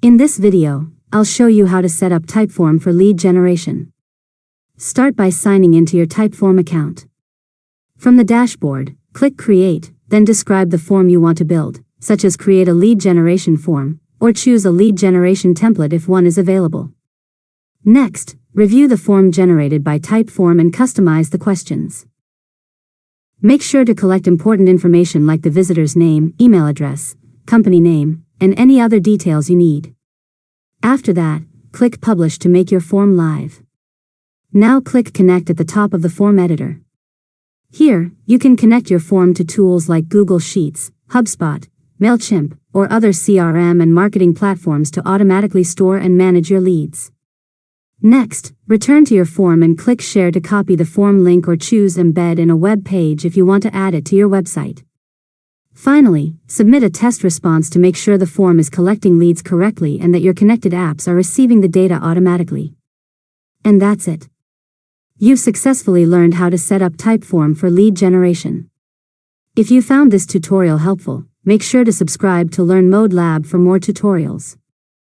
In this video, I'll show you how to set up Typeform for lead generation. Start by signing into your Typeform account. From the dashboard, click Create, then describe the form you want to build, such as create a lead generation form, or choose a lead generation template if one is available. Next, review the form generated by Typeform and customize the questions. Make sure to collect important information like the visitor's name, email address, company name, and any other details you need. After that, click Publish to make your form live. Now click Connect at the top of the form editor. Here, you can connect your form to tools like Google Sheets, HubSpot, MailChimp, or other CRM and marketing platforms to automatically store and manage your leads. Next, return to your form and click Share to copy the form link or choose Embed in a web page if you want to add it to your website. Finally, submit a test response to make sure the form is collecting leads correctly and that your connected apps are receiving the data automatically. And that's it. You've successfully learned how to set up Typeform for lead generation. If you found this tutorial helpful, make sure to subscribe to LearnModelab for more tutorials.